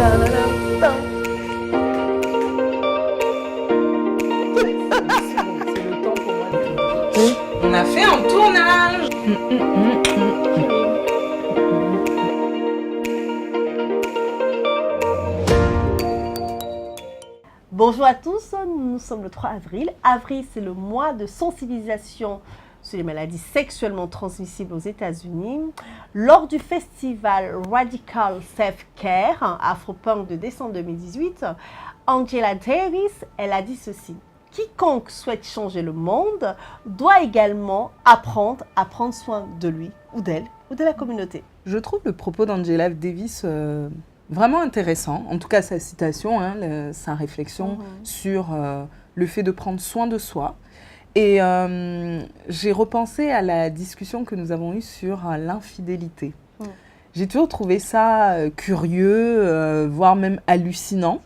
C'est le temps pour moi de... On a fait un tournage. Bonjour à tous, nous sommes le 3 avril. Avril, c'est le mois de sensibilisation sur les maladies sexuellement transmissibles aux États-Unis. Lors du festival Radical Self-Care Afropunk de décembre 2018, Angela Davis, elle a dit ceci. Quiconque souhaite changer le monde doit également apprendre à prendre soin de lui ou d'elle ou de la communauté. Je trouve le propos d'Angela Davis vraiment intéressant. En tout cas, sa citation, sa réflexion sur le fait de prendre soin de soi. Et j'ai repensé à la discussion que nous avons eue sur l'infidélité. J'ai toujours trouvé ça curieux, voire même hallucinant,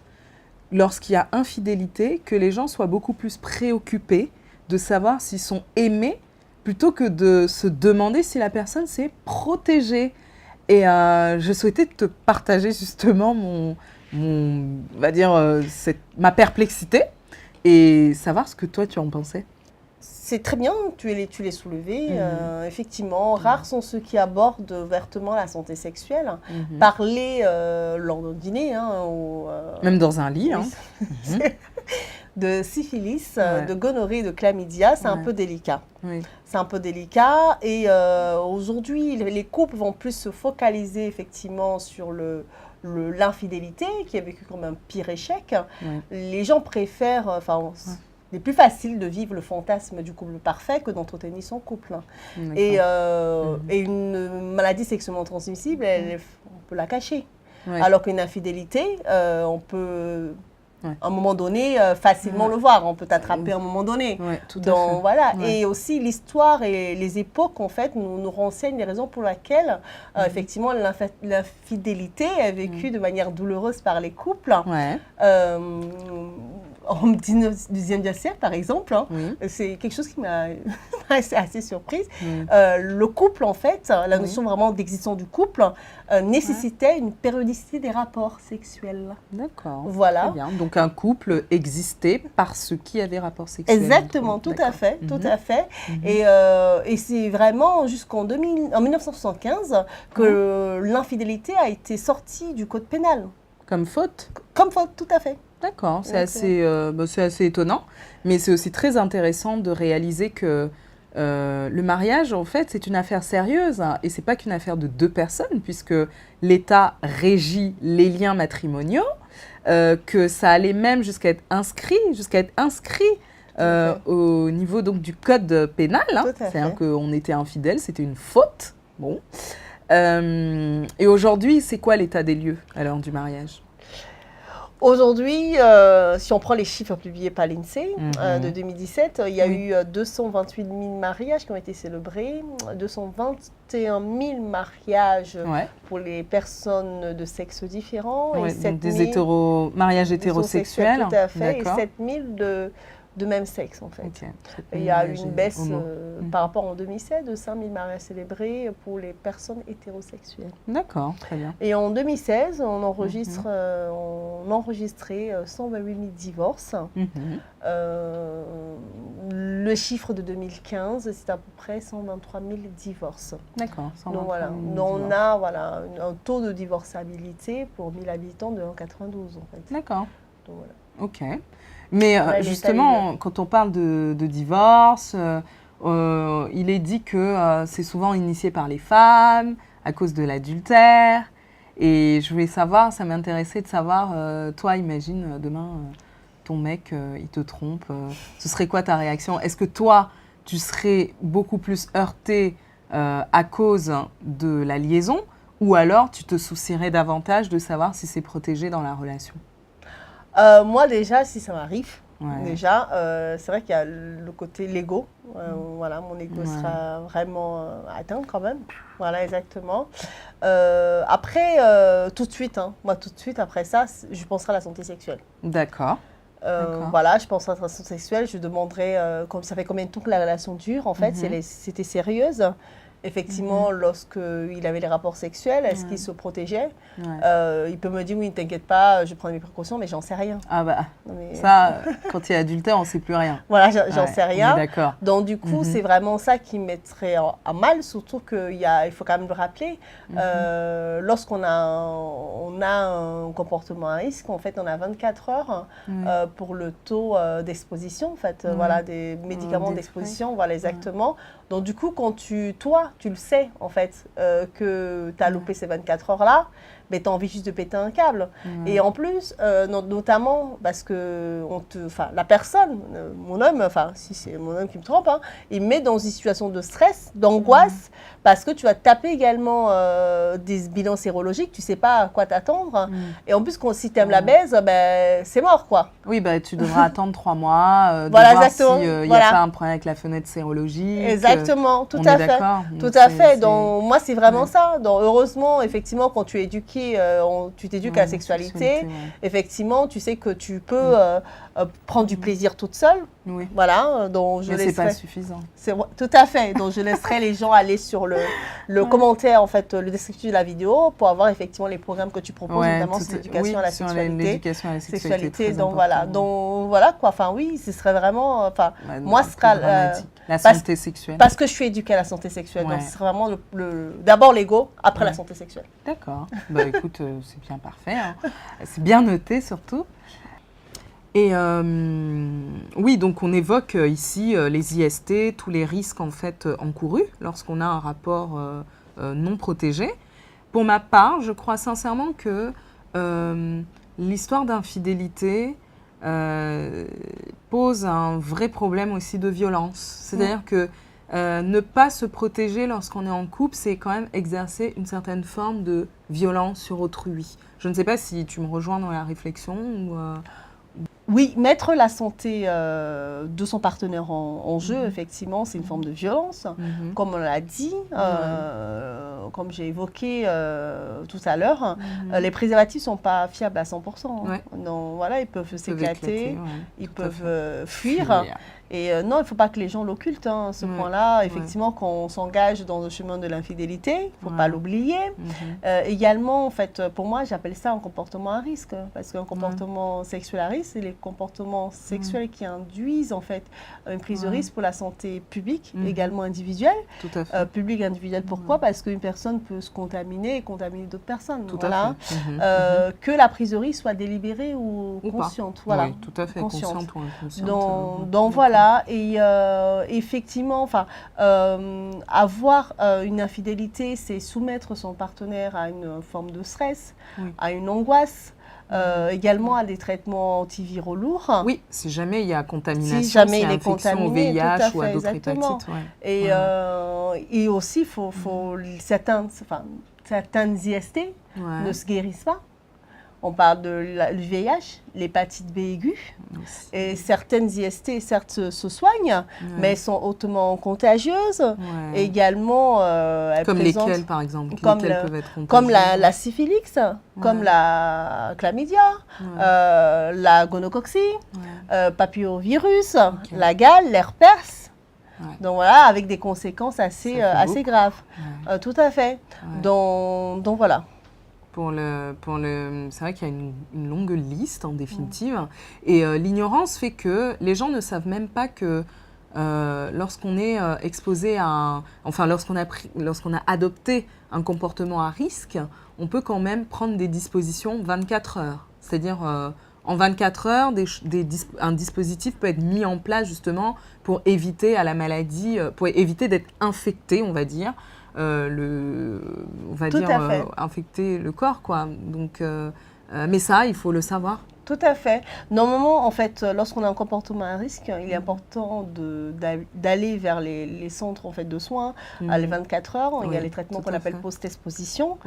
lorsqu'il y a infidélité, que les gens soient beaucoup plus préoccupés de savoir s'ils sont aimés plutôt que de se demander si la personne s'est protégée. Et je souhaitais te partager justement on va dire, ma perplexité et savoir ce que toi tu en pensais. C'est très bien, tu l'es soulevé. Effectivement, rares sont ceux qui abordent ouvertement la santé sexuelle. Parler lors d'un dîner. Même dans un lit. Oui. De syphilis, de gonorrhée, de chlamydia, c'est un peu délicat. C'est un peu délicat. Et aujourd'hui, les couples vont plus se focaliser effectivement sur l'infidélité, qui a vécu comme un pire échec. Les gens préfèrent... C'est plus facile de vivre le fantasme du couple parfait que d'entretenir son couple. Et une maladie sexuellement transmissible, on peut la cacher. Alors qu'une infidélité, on peut, à un moment donné, facilement le voir. On peut t'attraper à un moment donné. Donc, voilà. Et aussi, l'histoire et les époques, en fait, nous renseignent les raisons pour lesquelles, effectivement, l'infidélité est vécue de manière douloureuse par les couples. En 19e siècle, par exemple, c'est quelque chose qui m'a assez surprise. Le couple, en fait, la notion vraiment d'existence du couple nécessitait une périodicité des rapports sexuels. D'accord. Voilà. Très bien. Donc un couple existait parce qu'il y avait rapports sexuels. Exactement, tout à fait, tout à fait. Et c'est vraiment jusqu'en 1975 que l'infidélité a été sortie du code pénal. Comme faute ? Comme faute, tout à fait. D'accord, c'est assez étonnant, mais c'est aussi très intéressant de réaliser que le mariage, en fait, c'est une affaire sérieuse et c'est pas qu'une affaire de deux personnes, puisque l'État régit les liens matrimoniaux, que ça allait même jusqu'à être inscrit au niveau donc, du code pénal. C'est-à-dire qu'on était infidèle, c'était une faute. Bon. Et aujourd'hui, c'est quoi l'état des lieux alors du mariage ? Aujourd'hui, si on prend les chiffres publiés par l'INSEE de 2017, il y a eu 228 000 mariages qui ont été célébrés, 221 000 mariages pour les personnes de sexe différent. Et 7 000 mariages hétérosexuels. Tout à fait, et 7 000 de même sexe, en fait. Et il y a eu une baisse par rapport en 2016 de 5 000 mariages célébrés pour les personnes hétérosexuelles. D'accord, très bien. Et en 2016, on enregistrait 128 000 divorces. Le chiffre de 2015, c'est à peu près 123 000 divorces. D'accord. Donc voilà, on a un taux de divorçabilité pour 1000 habitants de 1,92 en fait. D'accord. Donc voilà. Ok. Mais justement, quand on parle de divorce, il est dit que c'est souvent initié par les femmes à cause de l'adultère. Et je voulais savoir, ça m'intéressait de savoir, toi, imagine demain, ton mec, il te trompe. Ce serait quoi ta réaction ? Est-ce que toi, tu serais beaucoup plus heurtée à cause de la liaison ou alors tu te soucierais davantage de savoir si c'est protégé dans la relation ? Moi, déjà, si ça m'arrive, c'est vrai qu'il y a le côté l'ego. Voilà, mon ego sera vraiment atteint quand même. Voilà, exactement. Après, tout de suite, après ça, je penserai à la santé sexuelle. D'accord. Voilà, je penserai à la santé sexuelle. Je demanderai, ça fait combien de temps que la relation dure, en fait, si c'était sérieuse. Effectivement, lorsqu'il avait les rapports sexuels, est-ce qu'il se protégeait? Il peut me dire, oui, ne t'inquiète pas, je prends mes précautions, mais j'en sais rien. Ah bah, ça, quand il y a adultère, on ne sait plus rien. Voilà, j'en sais rien. D'accord. Donc, du coup, c'est vraiment ça qui mettrait à mal, surtout il faut quand même le rappeler, lorsqu'on a un comportement à risque, en fait, on a 24 heures pour le taux d'exposition, en fait, voilà, des médicaments d'exposition, voilà, exactement. Donc, du coup, quand toi, tu le sais, en fait, que tu as loupé ces 24 heures-là, mais tu as envie juste de péter un câble. Et en plus, notamment parce que la personne, mon homme, si c'est mon homme qui me trompe, hein, il me met dans une situation de stress, d'angoisse, parce que tu vas taper également des bilans sérologiques, tu ne sais pas à quoi t'attendre. Et en plus, si tu aimes la baise, c'est mort, quoi. Oui, tu devras attendre 3 mois, voilà, voir exactement. s'il n'y a pas un problème avec la fenêtre sérologique. Exactement, tout à fait. Tout à fait. Donc, moi, c'est vraiment ça. Donc, heureusement, effectivement, quand tu es éduqué, tu t'éduques à la sexualité. Effectivement, tu sais que tu peux prendre du plaisir toute seule. Oui. Voilà. Donc, mais ce n'est pas suffisant. Tout à fait. Donc, je laisserai les gens aller sur le commentaire, en fait, le descriptif de la vidéo pour avoir effectivement les programmes que tu proposes, notamment sur l'éducation à la sexualité. Donc, voilà. Donc, voilà, quoi. Enfin, oui, ce serait vraiment... moi, ce sera... la santé sexuelle. Parce que je suis éduquée à la santé sexuelle. Donc, ce serait vraiment d'abord l'ego, après la santé sexuelle. D'accord. Écoute, c'est bien parfait. Hein. C'est bien noté, surtout. Et oui, donc on évoque ici les IST, tous les risques en fait encourus lorsqu'on a un rapport non protégé. Pour ma part, je crois sincèrement que l'histoire d'infidélité pose un vrai problème aussi de violence. C'est-à-dire que ne pas se protéger lorsqu'on est en couple, c'est quand même exercer une certaine forme de violence sur autrui. Je ne sais pas si tu me rejoins dans la réflexion ou... Oui, mettre la santé de son partenaire en jeu, effectivement, c'est une forme de violence. Comme on l'a dit, comme j'ai évoqué tout à l'heure, les préservatifs ne sont pas fiables à 100%. Donc, voilà, ils peuvent s'éclater, ils peuvent fuir. Et non, il ne faut pas que les gens l'occultent, ce point-là. Effectivement, quand on s'engage dans le chemin de l'infidélité, il ne faut pas l'oublier. Également, en fait, pour moi, j'appelle ça un comportement à risque. Parce qu'un comportement sexuel à risque, c'est les comportements sexuels qui induisent, en fait, une prise de risque pour la santé publique, également individuelle. Tout à fait. Publique, individuelle, pourquoi? Parce qu'une personne peut se contaminer et contaminer d'autres personnes. Tout à fait. Que la prise de risque soit délibérée ou consciente. Voilà. Oui, tout à fait, consciente ou inconsciente. Donc voilà. Et effectivement, avoir une infidélité, c'est soumettre son partenaire à une forme de stress, à une angoisse, également à des traitements antiviraux lourds. Oui, si jamais il y a contamination, si jamais il est infection au VIH ou à d'autres hépatites. Et aussi, certaines IST ne se guérissent pas. On parle du VIH, l'hépatite B aiguë. Et certaines IST, certes, se soignent, mais elles sont hautement contagieuses. Et également, comme lesquelles, par exemple? Comme, peuvent être contagieuses? Comme la syphilis, comme la chlamydia, la gonococcie, papillovirus, la gale, l'herpès. Donc voilà, avec des conséquences assez graves. Tout à fait. Donc voilà. C'est vrai qu'il y a une longue liste en définitive. Et l'ignorance fait que les gens ne savent même pas que lorsqu'on est exposé à lorsqu'on a adopté un comportement à risque, on peut quand même prendre des dispositions 24 heures. C'est-à-dire en 24 heures, un dispositif peut être mis en place justement pour éviter à la maladie, pour éviter d'être infecté, on va dire. Infecter le corps, quoi. Donc, mais ça, il faut le savoir. Tout à fait. Normalement, en fait, lorsqu'on a un comportement à risque, il est important d'aller vers les centres en fait, de soins à les 24 heures. Il y a les traitements qu'on appelle post-exposition.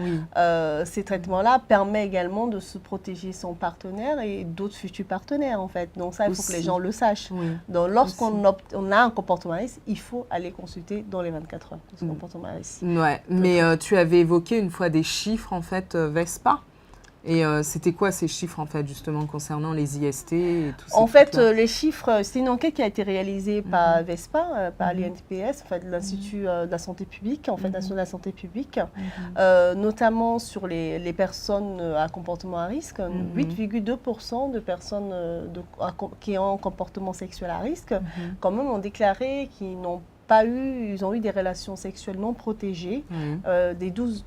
Ces traitements-là permettent également de se protéger son partenaire et d'autres futurs partenaires, en fait. Donc ça, il faut que les gens le sachent. Donc lorsqu'on a un comportement à risque, il faut aller consulter dans les 24 heures ce comportement à risque. Mais tu avais évoqué une fois des chiffres, en fait, VESPA. Et c'était quoi ces chiffres, en fait, justement, concernant les IST et tout ça? En fait, les chiffres, c'est une enquête qui a été réalisée par VESPA, par l'INPS, en fait, l'Institut de la santé publique, en fait, National de la santé publique, notamment sur les personnes à comportement à risque. 8,2% de personnes qui ont un comportement sexuel à risque, quand même, ont déclaré qu'ils n'ont pas eu, ils ont eu des relations sexuelles non protégées des 12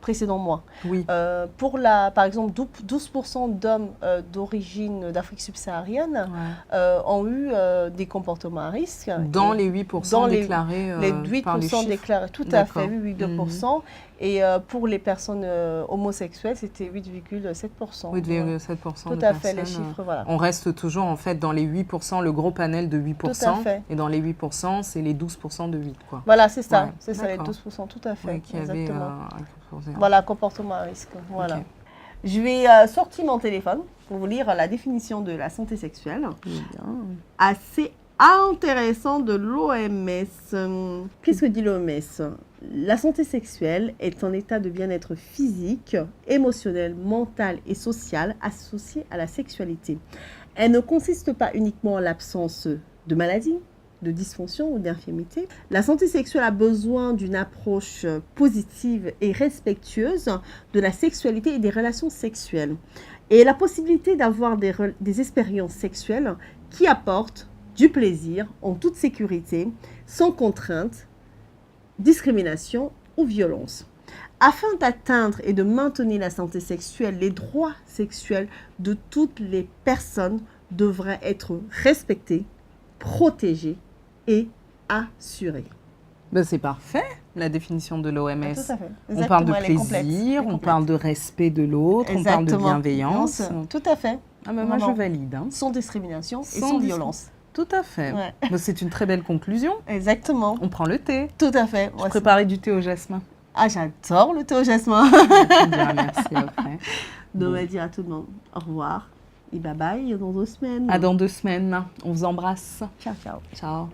précédents mois. Oui. Par exemple, 12% d'hommes d'origine d'Afrique subsaharienne ont eu des comportements à risque. Dans les 8% déclarés les 8% déclarés, tout à fait, 8,2%. Et pour les personnes homosexuelles, c'était 8,7%. 8,7%. Tout à fait, les chiffres, voilà. On reste toujours, en fait, dans les 8%, le gros panel de 8%. Tout à fait. Et dans les 8%, c'est les 12% de 8, quoi. Voilà, c'est ça. C'est ça, les 12%, tout à fait. Oui, qui exactement. Voilà, comportement à risque. Voilà. Okay. Je vais sortir mon téléphone pour vous lire la définition de la santé sexuelle. Assez intéressant de l'OMS. Qu'est-ce que dit l'OMS? La santé sexuelle est un état de bien-être physique, émotionnel, mental et social associé à la sexualité. Elle ne consiste pas uniquement en l'absence de maladies, de dysfonction ou d'infirmité. La santé sexuelle a besoin d'une approche positive et respectueuse de la sexualité et des relations sexuelles. Et la possibilité d'avoir des expériences sexuelles qui apportent du plaisir en toute sécurité, sans contrainte, discrimination ou violence. Afin d'atteindre et de maintenir la santé sexuelle, les droits sexuels de toutes les personnes devraient être respectés, protégés et assurés. Ben c'est parfait, la définition de l'OMS. Tout à fait. On parle de plaisir, on parle de respect de l'autre, on parle de bienveillance. Tout à fait. Ah ben moi, je valide. Sans discrimination et sans violence. Tout à fait. Ouais. C'est une très belle conclusion. Exactement. On prend le thé. Tout à fait. Je préparais du thé au jasmin. Ah, j'adore le thé au jasmin. Merci après. Donc, on va dire à tout le monde au revoir et bye bye dans 2 semaines. À dans 2 semaines. On vous embrasse. Ciao, ciao. Ciao.